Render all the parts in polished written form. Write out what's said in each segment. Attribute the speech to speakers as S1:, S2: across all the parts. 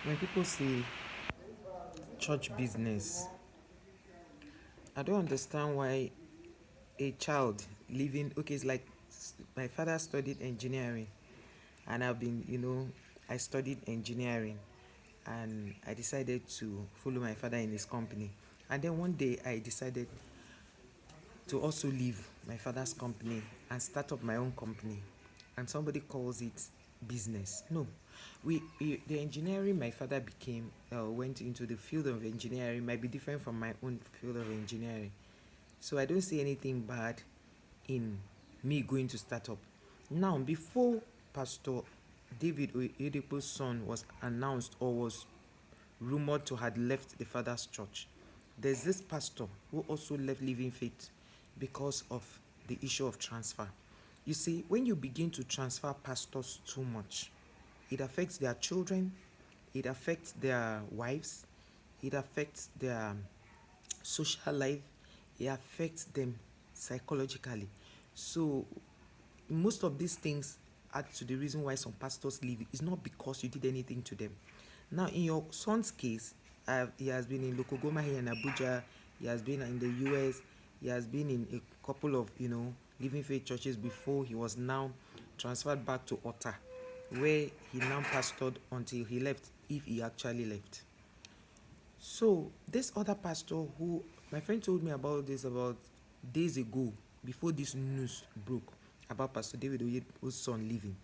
S1: When people say church business, I don't understand why a child living, okay, it's like my father studied engineering, and I studied engineering, and I decided to follow my father in his company. And then one day I decided to also leave my father's company and start up my own company. And somebody calls it business. No, the engineering my father went into the field of engineering might be different from my own field of engineering. So I don't see anything bad in me going to start up. Now, before Pastor David Oyedepo's son was announced or was rumored to had left the father's church, there's this pastor who also left Living Faith because of the issue of transfer. You see, when you begin to transfer pastors too much, it affects their children, it affects their wives, it affects their social life, it affects them psychologically. So most of these things add to the reason why some pastors leave. It's not because you did anything to them. Now, in your son's case, he has been in Lokogoma here in Abuja, he has been in the US, he has been in a couple of, Living Faith churches before he was now transferred back to Ota, where he now pastored until he left, if he actually left. So, this other pastor who, my friend told me about this about days ago, before this news broke about Pastor David Oyedepo's son leaving.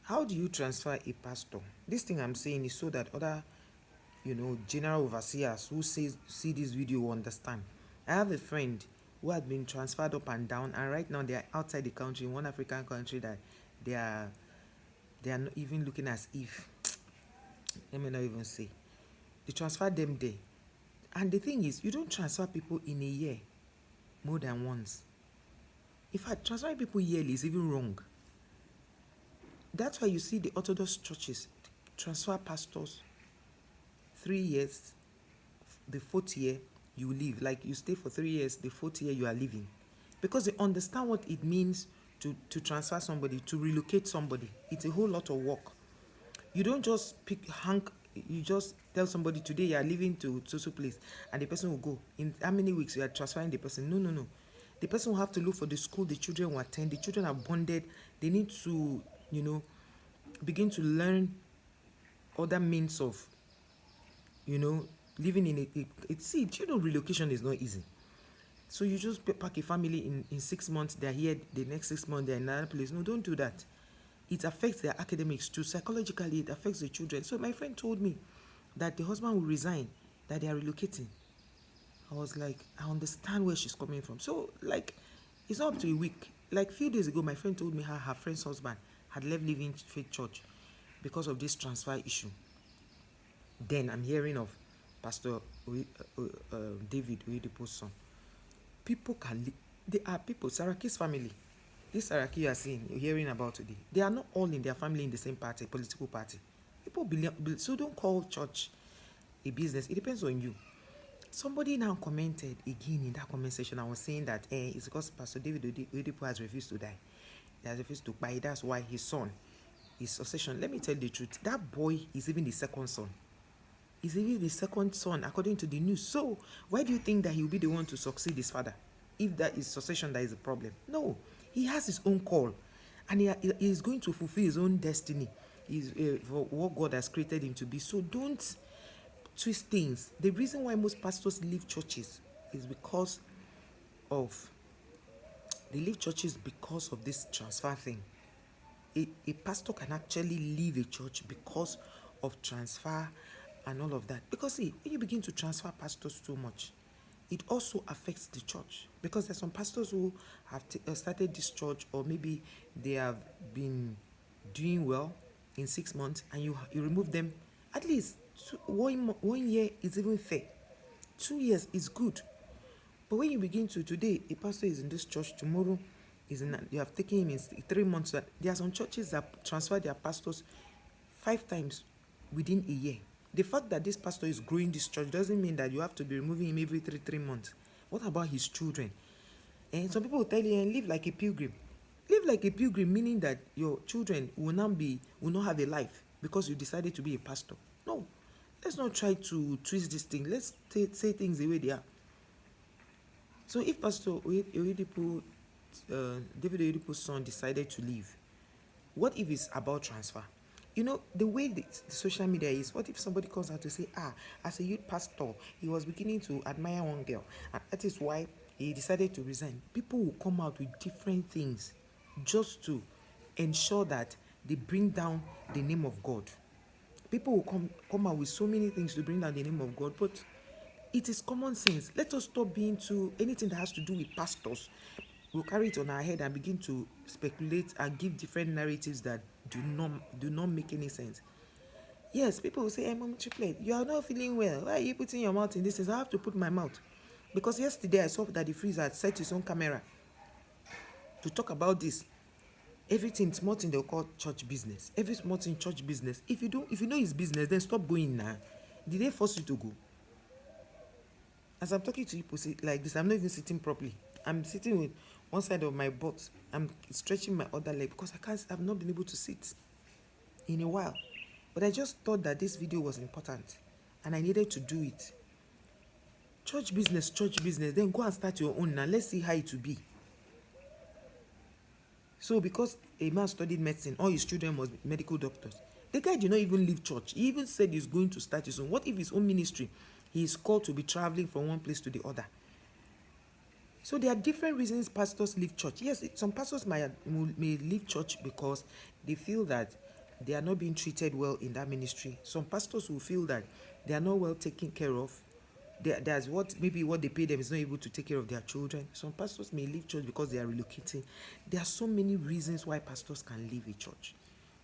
S1: How do you transfer a pastor? This thing I'm saying is so that other, general overseers who see this video will understand. I have a friend who had been transferred up and down, and right now they are outside the country, in one African country that they are not even looking as if, let me not even say, they transferred them there. And the thing is, you don't transfer people in a year more than once. In fact, transferring people yearly is even wrong. That's why you see the Orthodox churches transfer pastors 3 years, the 4th year you leave. Like you stay for 3 years, the 4th year you are leaving. Because they understand what it means to transfer somebody, to relocate somebody. It's a whole lot of work. You don't just you just tell somebody today you are leaving to so place and the person will go. In how many weeks you are transferring the person? No. The person will have to look for the school the children will attend. The children are bonded. They need to, begin to learn other means of, living in relocation is not easy. So you just pack a family in 6 months, they're here, the next 6 months they're in another place. No, don't do that. It affects their academics too. Psychologically, it affects the children. So my friend told me that the husband will resign, that they are relocating. I was like, I understand where she's coming from. So, it's not up to a week. Like, a few days ago, my friend told me her friend's husband had left Living Faith Church because of this transfer issue. Then I'm hearing of Pastor David Oyedepo's son. People they are people, Saraki's family. This Saraki you are seeing, you're hearing about today, they are not all in their family in the same party, political party. People believe, so don't call church a business. It depends on you. Somebody now commented again in that comment section. I was saying that it's because Pastor David Oyedepo has refused to die. He has refused to buy. That's why his son is succession. Let me tell you the truth. That boy is even the second son. He's even the second son according to the news. So why do you think that he will be the one to succeed his father? If that is succession that is a problem. No. He has his own call. And he is going to fulfill his own destiny. For what God has created him to be. So don't twist things. The reason why most pastors leave churches is because of this transfer thing. A pastor can actually leave a church because of transfer and all of that. Because see, when you begin to transfer pastors too much, it also affects the church. Because there's some pastors who have started this church, or maybe they have been doing well in 6 months, and you remove them. At least 1 year is even fair. 2 years is good. But when you begin today, a pastor is in this church, tomorrow you have taken him in 3 months. There are some churches that transfer their pastors 5 times within a year. The fact that this pastor is growing this church doesn't mean that you have to be removing him every 3 months. What about his children? And some people will tell you, live like a pilgrim. Live like a pilgrim, meaning that your children will not have a life. because you decided to be a pastor. No, let's not try to twist this thing. Let's say things the way they are. So if Pastor Oyedepo, David Oyedepo's son decided to leave, what if it's about transfer? You know, the way the social media is, what if somebody comes out to say, as a youth pastor, he was beginning to admire one girl, and that is why he decided to resign. People will come out with different things just to ensure that they bring down the name of God. People will come out with so many things to bring down the name of God, but it is common sense. Let us stop being to anything that has to do with pastors. We'll carry it on our head and begin to speculate and give different narratives that do not make any sense. Yes, people will say, hey, Mom Triplet, you are not feeling well. Why are you putting your mouth in this? I have to put my mouth. Because yesterday I saw that the freezer had set his own camera to talk about this. Everything small thing they'll call church business. Every small thing church business. If you know it's business, then stop going now. Did they force you to go? As I'm talking to you like this, I'm not even sitting properly. I'm sitting with one side of my butt. I'm stretching my other leg because I've not been able to sit in a while. But I just thought that this video was important and I needed to do it. Church business, then go and start your own now. Let's see how it will be. So because a man studied medicine, all his children must be medical doctors. The guy did not even leave church. He even said he's going to start his own. What if his own ministry? He is called to be traveling from one place to the other. So there are different reasons pastors leave church. Yes, some pastors may leave church because they feel that they are not being treated well in that ministry. Some pastors will feel that they are not well taken care of. There's what they pay them is not able to take care of their children. Some pastors may leave church because they are relocating. There are so many reasons why pastors can leave a church.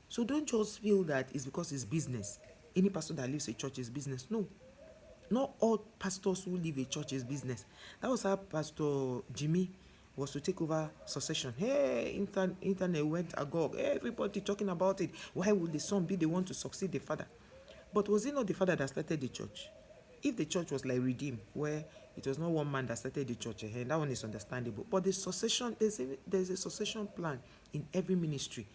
S1: So don't just feel that it's because it's business. Any pastor that leaves a church is business. No. Not all pastors who leave a church is business. That was how Pastor Jimmy was to take over Succession. Hey, internet went agog. Everybody talking about it. Why would the son be the one to succeed the father? But was it not the father that started the church? If the church was like Redeem, where it was not one man that started the church, that one is understandable. But the succession, there's a succession plan in every ministry.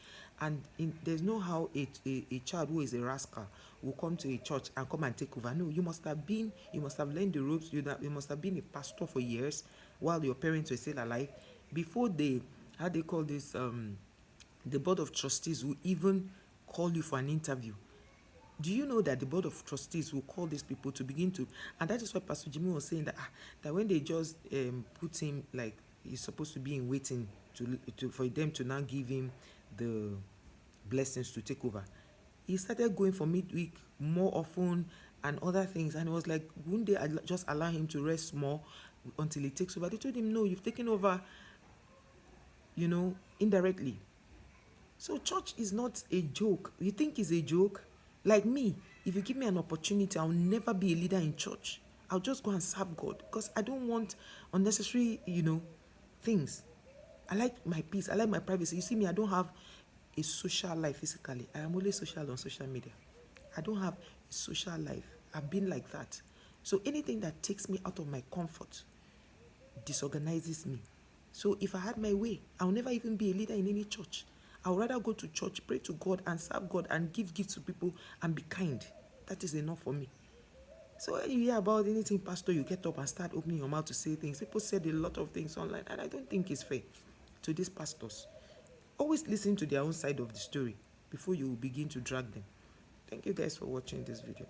S1: And there's no how a child who is a rascal will come to a church and come and take over. No, you must have learned the ropes. You must have been a pastor for years while your parents were still alive. Before the board of trustees will even call you for an interview. Do you know that the board of trustees will call these people to begin to, and that is why Pastor Jimmy was saying that when they just put him, like he's supposed to be in waiting for them to now give him the blessings to take over, he started going for midweek more often and other things, and it was like, wouldn't they just allow him to rest more until he takes over? They told him, no, you've taken over, indirectly. So church is not a joke. You think it's a joke? Like me, if you give me an opportunity, I'll never be a leader in church. I'll just go and serve God because I don't want unnecessary, things. I like my peace. I like my privacy. You see me, I don't have a social life physically. I am only social on social media. I don't have a social life. I've been like that. So anything that takes me out of my comfort disorganizes me. So if I had my way, I'll never even be a leader in any church. I would rather go to church, pray to God, and serve God, and give gifts to people, and be kind. That is enough for me. So when you hear about anything, pastor, you get up and start opening your mouth to say things. People said a lot of things online, and I don't think it's fair to these pastors. Always listen to their own side of the story before you begin to drag them. Thank you guys for watching this video.